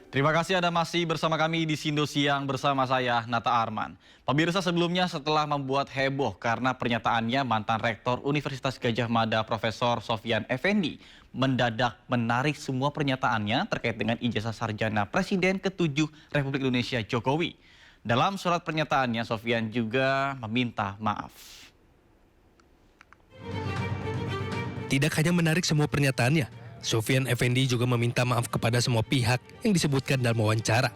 Terima kasih Anda masih bersama kami di Sindo Siang bersama saya, Nata Arman. Pemirsa, sebelumnya setelah membuat heboh karena pernyataannya mantan Rektor Universitas Gadjah Mada Profesor Sofyan Effendi mendadak menarik semua pernyataannya terkait dengan ijazah sarjana Presiden ke-7 Republik Indonesia Jokowi. Dalam surat pernyataannya, Sofyan juga meminta maaf. Tidak hanya menarik semua pernyataannya, Sofyan Effendi juga meminta maaf kepada semua pihak yang disebutkan dalam wawancara.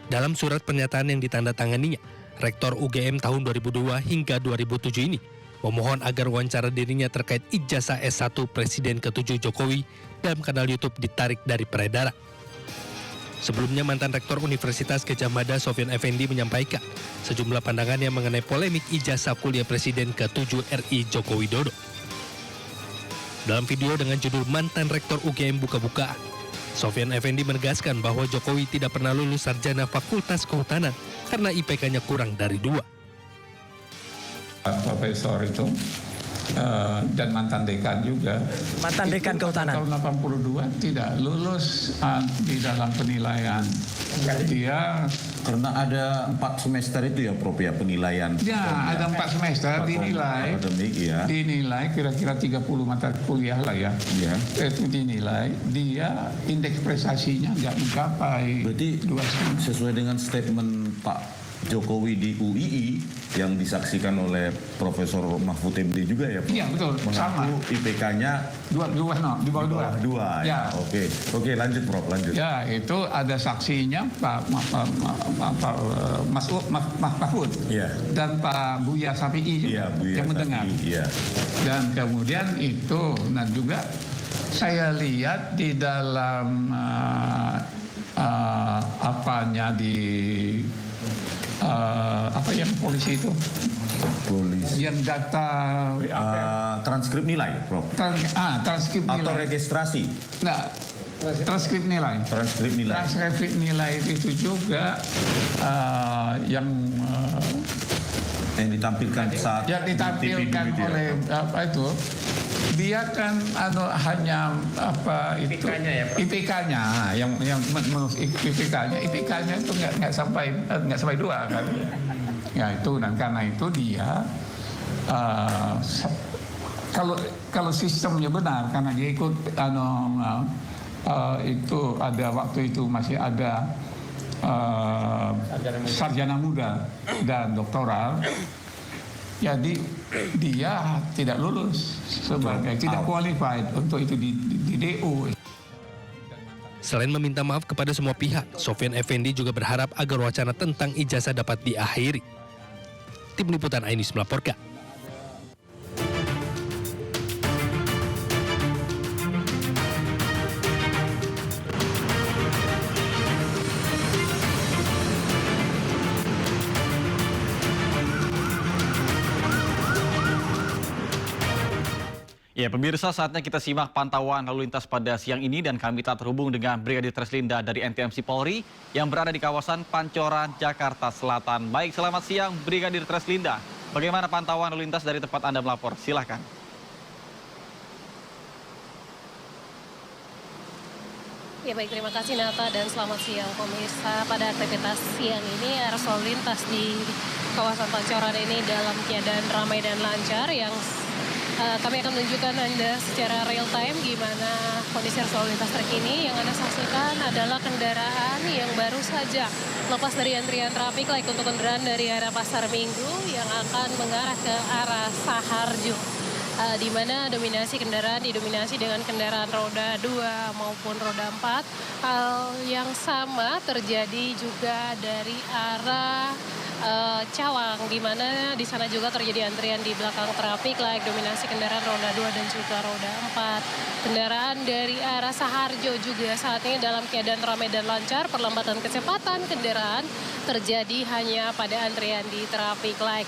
Dalam surat pernyataan yang ditandatanganinya, Rektor UGM tahun 2002 hingga 2007 ini memohon agar wawancara dirinya terkait ijazah S1 Presiden ke-7 Jokowi dalam kanal YouTube ditarik dari peredaran. Sebelumnya mantan Rektor Universitas Gadjah Mada Sofyan Effendi menyampaikan sejumlah pandangannya mengenai polemik ijazah kuliah Presiden ke-7 RI Joko Widodo. Dalam video dengan judul Mantan Rektor UGM Buka-Bukaan, Sofyan Effendi menegaskan bahwa Jokowi tidak pernah lulus sarjana Fakultas Kehutanan karena IPK-nya kurang dari 2. Profesor itu dan mantan dekan juga. Mantan dekan Kehutanan. Tahun 82 tidak lulus di dalam penilaian. Dia karena ada 4 semester itu ya Prof ya penilaian. ya ada 4 semester dinilai. Akademik ya. Dinilai kira-kira 30 mata kuliah lah ya. Ya. Itu dinilai dia indeks prestasinya nggak mencapai. Berarti 2,5. sesuai dengan statement Pak Jokowi di UII yang disaksikan oleh Profesor Mahfud MD juga ya Pak? Iya betul, sama. Mengaku IPK-nya di bawah 2. Ya. Oke, lanjut Prof, lanjut. Ya, itu ada saksinya Pak Mahfud Iya. dan Pak Buya Safi'i Iya, Buya yang mendengar. Safi'i, iya. Dan kemudian itu, nah juga saya lihat di dalam apanya di apa yang polisi itu, Polisi. yang data Transkrip nilai, Prof. transkrip Atau nilai. registrasi. Nah, transkrip nilai. Transkrip nilai. Transkrip nilai itu juga yang ditampilkan saat yang ditampilkan di TV oleh apa itu, dia kan hanya apa itu IPK-nya yang IPK-nya itu nggak sampai 2 kan. Ya itu, dan karena itu dia kalau sistemnya benar, karena dia ikut itu ada waktu itu masih ada sarjana muda dan doktoral. Jadi dia tidak lulus sebagai tidak qualified untuk itu di DU. Selain meminta maaf kepada semua pihak, Sofyan Effendi juga berharap agar wacana tentang ijazah dapat diakhiri. Tim Liputan Ainus melaporkan. Ya, pemirsa, saatnya kita simak pantauan lalu lintas pada siang ini dan kami telah terhubung dengan Brigadir Treslinda dari NTMC Polri yang berada di kawasan Pancoran, Jakarta Selatan. Baik, selamat siang Brigadir Treslinda. Bagaimana pantauan lalu lintas dari tempat Anda melapor? Silahkan. Ya baik, terima kasih Nata dan selamat siang pemirsa. Pada aktivitas siang ini arus lalu lintas di kawasan Pancoran ini dalam keadaan ramai dan lancar yang kami akan menunjukkan Anda secara real time gimana kondisi arus lalu lintas terkini. Yang Anda saksikan adalah kendaraan yang baru saja lepas dari antrian traffic light untuk kendaraan dari arah Pasar Minggu yang akan mengarah ke arah Saharjo. Di mana dominasi kendaraan didominasi dengan kendaraan roda 2 maupun roda 4. Hal yang sama terjadi juga dari arah Cawang, di mana di sana juga terjadi antrian di belakang traffic light, dominasi kendaraan roda 2 dan juga roda 4. Kendaraan dari arah Saharjo juga saat ini dalam keadaan ramai dan lancar. Perlambatan kecepatan kendaraan terjadi hanya pada antrian di traffic light.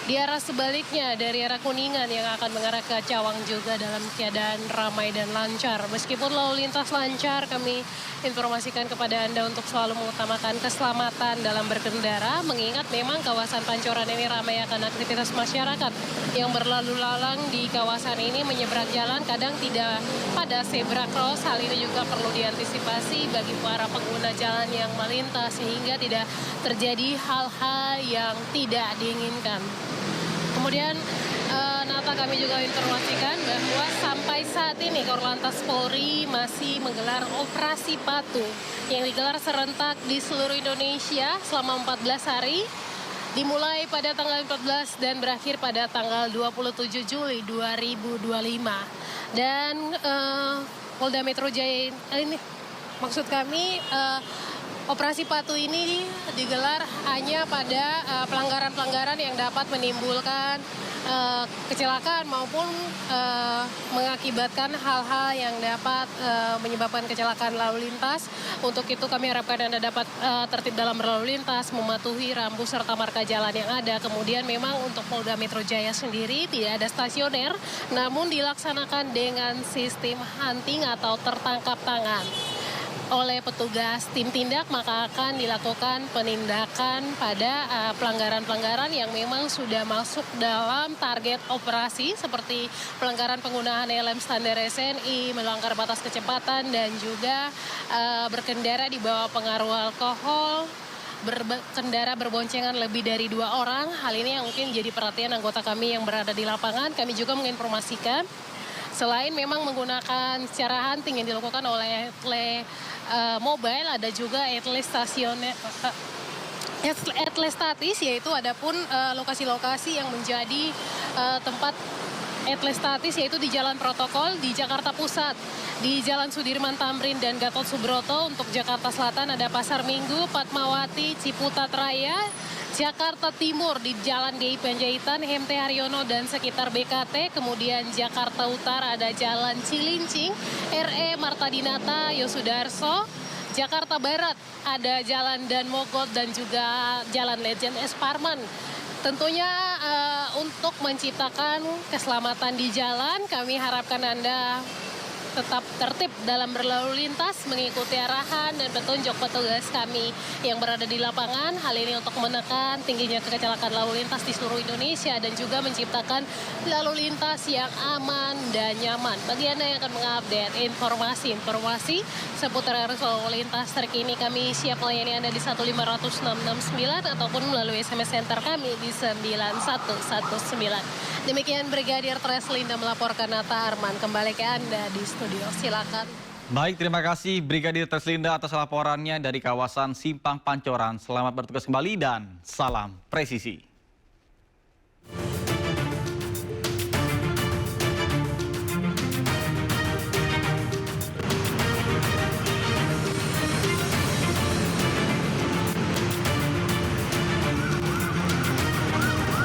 Di arah sebaliknya dari arah Kuningan yang akan mengarah ke Cawang juga dalam keadaan ramai dan lancar. Meskipun lalu lintas lancar, kami informasikan kepada Anda untuk selalu mengutamakan keselamatan dalam berkendara, mengingat memang kawasan Pancoran ini ramai akan aktivitas masyarakat yang berlalu lalang di kawasan ini menyeberang jalan kadang tidak pada zebra cross. Hal ini juga perlu diantisipasi bagi para pengguna jalan yang melintas sehingga tidak terjadi hal-hal yang tidak diinginkan. Kemudian Nata, kami juga informasikan bahwa sampai saat ini Korlantas Polri masih menggelar operasi patuh yang digelar serentak di seluruh Indonesia selama 14 hari. Dimulai pada tanggal 14 dan berakhir pada tanggal 27 Juli 2025. Dan Polda Metro Jaya ini, maksud kami operasi patuh ini digelar hanya pada pelanggaran-pelanggaran yang dapat menimbulkan kecelakaan maupun mengakibatkan hal-hal yang dapat menyebabkan kecelakaan lalu lintas. Untuk itu kami harapkan Anda dapat tertib dalam berlalu lintas, mematuhi rambu serta marka jalan yang ada. Kemudian memang untuk Polda Metro Jaya sendiri tidak ada stasioner, namun dilaksanakan dengan sistem hunting atau tertangkap tangan oleh petugas tim tindak, maka akan dilakukan penindakan pada pelanggaran-pelanggaran yang memang sudah masuk dalam target operasi seperti pelanggaran penggunaan helm standar SNI, melanggar batas kecepatan dan juga berkendara di bawah pengaruh alkohol, berkendara berboncengan lebih dari 2 orang. Hal ini yang mungkin jadi perhatian anggota kami yang berada di lapangan. Kami juga menginformasikan selain memang menggunakan secara hunting yang dilakukan oleh mobile, ada juga etle stasioner, etle statis, yaitu ada pun lokasi-lokasi yang menjadi tempat etle statis, yaitu di Jalan Protokol di Jakarta Pusat, di Jalan Sudirman Tamrin dan Gatot Subroto. Untuk Jakarta Selatan ada Pasar Minggu, Fatmawati, Ciputat Raya. Jakarta Timur di Jalan GI Panjaitan, HMT Haryono dan sekitar BKT. Kemudian Jakarta Utara ada Jalan Cilincing, RE Marta Dinata, Yosudarso. Jakarta Barat ada Jalan Dan Mogot dan juga Jalan Legend S. Parman. Tentunya untuk menciptakan keselamatan di jalan, kami harapkan Anda tetap tertib dalam berlalu lintas, mengikuti arahan dan petunjuk petugas kami yang berada di lapangan. Hal ini untuk menekan tingginya kecelakaan lalu lintas di seluruh Indonesia dan juga menciptakan lalu lintas yang aman dan nyaman. Bagi Anda yang akan mengupdate informasi seputar arus lalu lintas terkini, kami siap melayani Anda di 15669 ataupun melalui SMS center kami di 9119. Demikian Brigadir Treslinda melaporkan. Nata Arman kembali ke Anda di studio. Silakan. Baik, terima kasih Brigadir Treslinda atas laporannya dari kawasan Simpang Pancoran. Selamat bertugas kembali dan salam presisi.